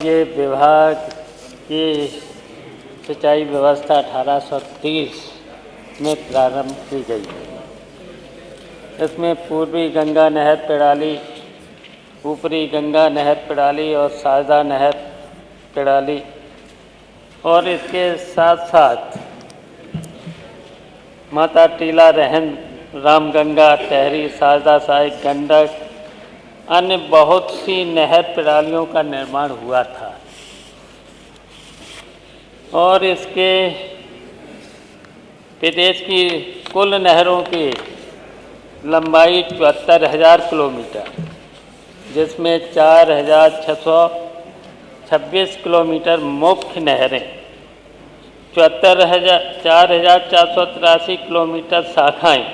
ये विभाग की सिंचाई व्यवस्था 1830 में प्रारंभ की गई। इसमें पूर्वी गंगा नहर प्रणाली, ऊपरी गंगा नहर प्रणाली और शारदा नहर प्रणाली और इसके साथ साथ माता टीला, रहन, रामगंगा, टहरी, शारदा, सहायक, गंडक, अन्य बहुत सी नहर प्रणालियों का निर्माण हुआ था और इसके प्रदेश की कुल नहरों की लंबाई 74,000 किलोमीटर, जिसमें 4,626 किलोमीटर मुख्य नहरें, 4,483 किलोमीटर शाखाएं,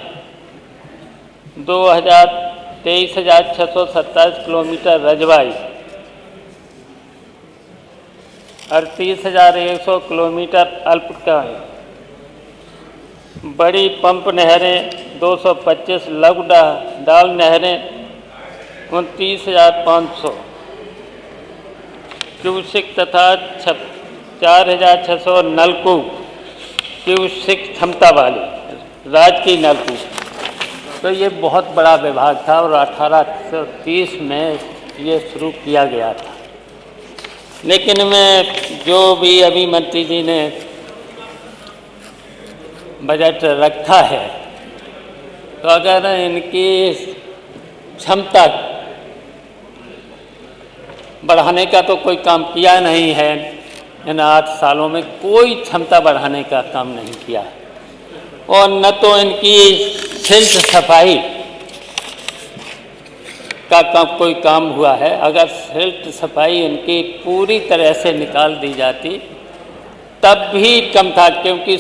23,627 किलोमीटर रजवाई, 38,100 किलोमीटर अल्पकाएं, बड़ी पंप नहरें 225, लघु डाल नहरें 29,500 क्यूसिक तथा 4,600 नलकूप क्यूसिक क्षमता वाली राजकीय नलकूप। तो ये बहुत बड़ा विभाग था और 1830 में ये शुरू किया गया था। लेकिन मैं जो भी अभी मंत्री जी ने बजट रखा है, तो अगर इनकी क्षमता बढ़ाने का तो कोई काम किया नहीं है, इन 8 सालों में कोई क्षमता बढ़ाने का काम नहीं किया है और न तो इनकी सिल्ट सफाई का कोई काम हुआ है। अगर सिल्ट सफाई इनकी पूरी तरह से निकाल दी जाती तब भी कम था, क्योंकि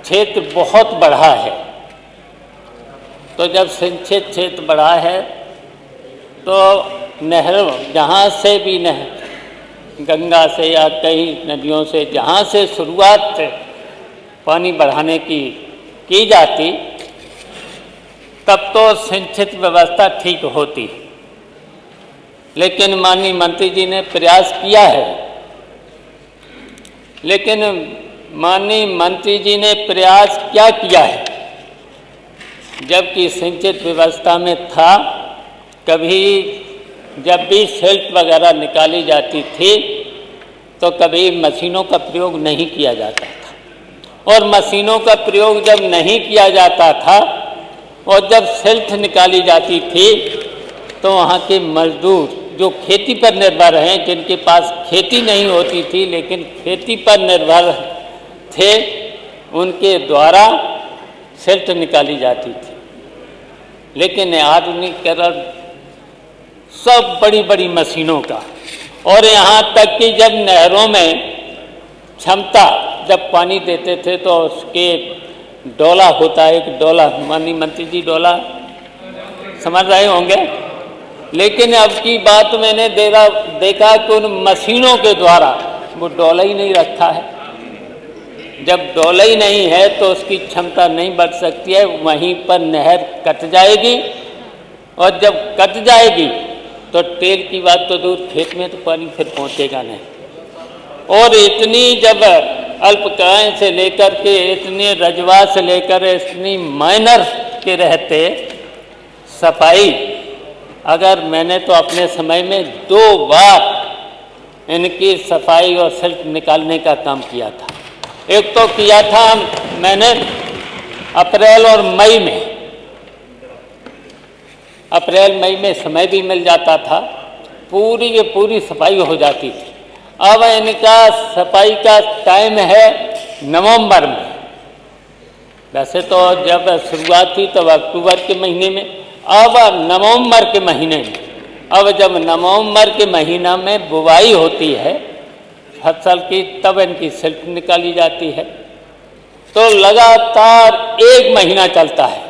क्षेत्र बहुत बड़ा है। तो जब सिंचित क्षेत्र बड़ा है तो नहरों, जहाँ से भी नहर, गंगा से या कई नदियों से जहाँ से शुरुआत पानी बढ़ाने की जाती, तब तो सिंचित व्यवस्था ठीक होती। लेकिन माननीय मंत्री जी ने प्रयास किया है, लेकिन माननीय मंत्री जी ने प्रयास क्या किया है, जबकि सिंचित व्यवस्था में था, कभी जब भी सिल्ट वगैरह निकाली जाती थी तो कभी मशीनों का प्रयोग नहीं किया जाता था, और मशीनों का प्रयोग जब नहीं किया जाता था और जब सिल्ट निकाली जाती थी तो वहाँ के मजदूर जो खेती पर निर्भर हैं, जिनके पास खेती नहीं होती थी लेकिन खेती पर निर्भर थे, उनके द्वारा सिल्ट निकाली जाती थी। लेकिन आधुनिकीकरण सब बड़ी बड़ी मशीनों का, और यहाँ तक कि जब नहरों में क्षमता, जब पानी देते थे तो उसके डोला होता है, एक डोला, माननीय मंत्री जी डोला समझ रहे होंगे। लेकिन अब की बात मैंने देखा कि उन मशीनों के द्वारा वो डोला ही नहीं रखा है। जब डोला ही नहीं है तो उसकी क्षमता नहीं बढ़ सकती है, वहीं पर नहर कट जाएगी, और जब कट जाएगी तो टेल की बात तो दूर, खेत में तो पानी फिर पहुँचेगा नहीं। और इतनी जब अल्पकाएं से लेकर के इतने रजवा से लेकर इतनी माइनर के रहते सफाई, अगर मैंने तो अपने समय में 2 बार इनकी सफाई और सिल्ट निकालने का काम किया था। एक तो किया था मैंने अप्रैल और मई में, अप्रैल मई में समय भी मिल जाता था, पूरी की पूरी सफाई हो जाती थी। अब इनका सफाई का टाइम है नवंबर में। वैसे तो जब शुरुआत थी तब अक्टूबर के महीने में, अब नवंबर के महीने में, अब जब नवंबर के महीना में बुवाई होती है फसल की, तब इनकी सिल्ट निकाली जाती है। तो लगातार 1 महीना चलता है,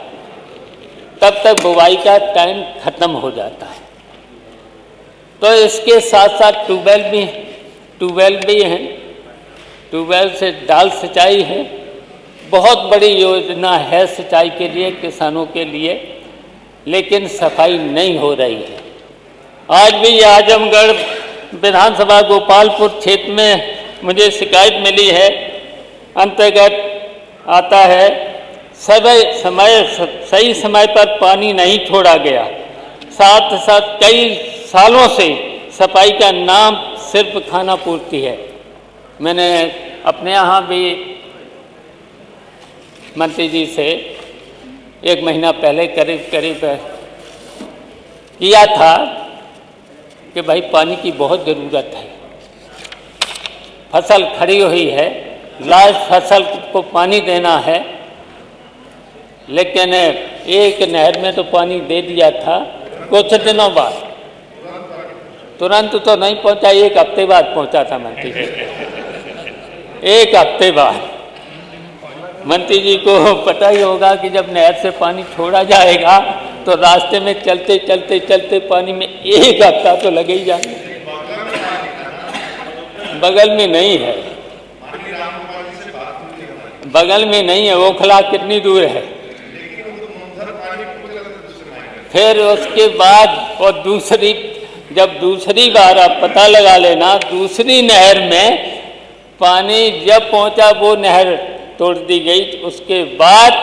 तब तक बुवाई का टाइम खत्म हो जाता है। तो इसके साथ साथ ट्यूबवेल भी हैं, ट्यूबवेल से डाल सिंचाई है। बहुत बड़ी योजना है सिंचाई के लिए, किसानों के लिए, लेकिन सफाई नहीं हो रही है। आज भी आजमगढ़ विधानसभा गोपालपुर क्षेत्र में मुझे शिकायत मिली है, अंतर्गत आता है सही समय पर पानी नहीं छोड़ा गया। साथ साथ कई सालों से सफाई का नाम सिर्फ खाना पूर्ति है। मैंने अपने यहाँ भी मंत्री जी से 1 महीना पहले करीब किया था कि भाई पानी की बहुत ज़रूरत है, फसल खड़ी हुई है, लास्ट फसल को पानी देना है। लेकिन एक नहर में तो पानी दे दिया था, कुछ दिनों बाद, तुरंत तो नहीं पहुंचा, 1 हफ्ते बाद पहुंचा था मंत्री जी। 1 हफ्ते बाद मंत्री जी को पता ही होगा कि जब नहर से पानी छोड़ा जाएगा तो रास्ते में चलते चलते चलते पानी में 1 हफ्ता तो लगे ही जाए। बगल में नहीं है, बगल में नहीं है, ओखला कितनी दूर है। फिर उसके बाद और जब दूसरी बार आप पता लगा लेना, दूसरी नहर में पानी जब पहुंचा वो नहर तोड़ दी गई। उसके बाद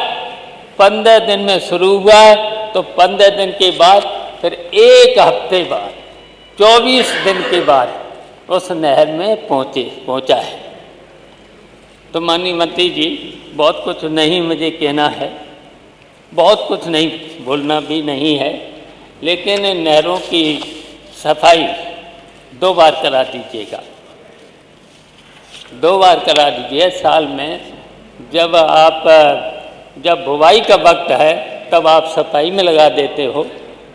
15 दिन में शुरू हुआ, तो 15 दिन के बाद फिर 1 हफ्ते बाद 24 दिन के बाद उस नहर में पहुंचा है। तो माननीय मंत्री जी, बहुत कुछ नहीं मुझे कहना है, बहुत कुछ नहीं बोलना भी नहीं है, लेकिन नहरों की सफाई 2 बार करा दीजिएगा, 2 बार करा दीजिए साल में। जब बुवाई का वक्त है तब आप सफाई में लगा देते हो,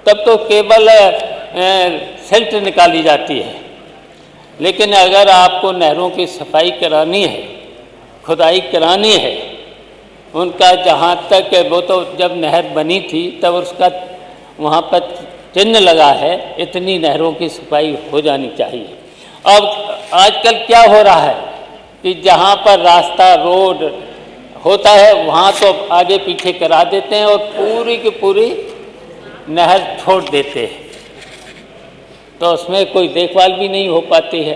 तब तो केवल सिल्ट निकाली जाती है। लेकिन अगर आपको नहरों की सफाई करानी है, खुदाई करानी है, उनका जहाँ तक वो तो जब नहर बनी थी तब उसका वहाँ पर चिन्ह लगा है, इतनी नहरों की सफाई हो जानी चाहिए। अब आजकल क्या हो रहा है कि जहाँ पर रास्ता रोड होता है वहाँ तो आगे पीछे करा देते हैं और पूरी की पूरी नहर छोड़ देते हैं, तो उसमें कोई देखभाल भी नहीं हो पाती है।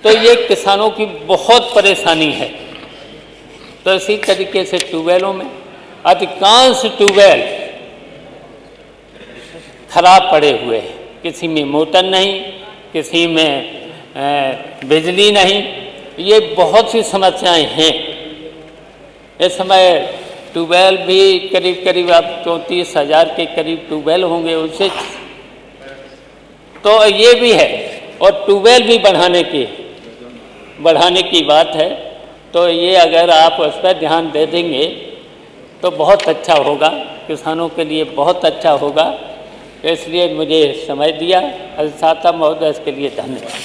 तो ये किसानों की बहुत परेशानी है। तो इसी तरीके से ट्यूबवेलों में अधिकांश ट्यूबवेल खराब पड़े हुए हैं, किसी में मोटर नहीं, किसी में बिजली नहीं, ये बहुत सी समस्याएं हैं। इस समय ट्यूबवेल भी करीब आप 34,000 के करीब ट्यूबवेल होंगे उनसे, तो ये भी है। और ट्यूबवेल भी बढ़ाने की बात है, तो ये अगर आप उस पर ध्यान दे देंगे तो बहुत अच्छा होगा, किसानों के लिए बहुत अच्छा होगा। इसलिए मुझे समय दिया अधिष्ठाता महोदय, इसके लिए धन्यवाद।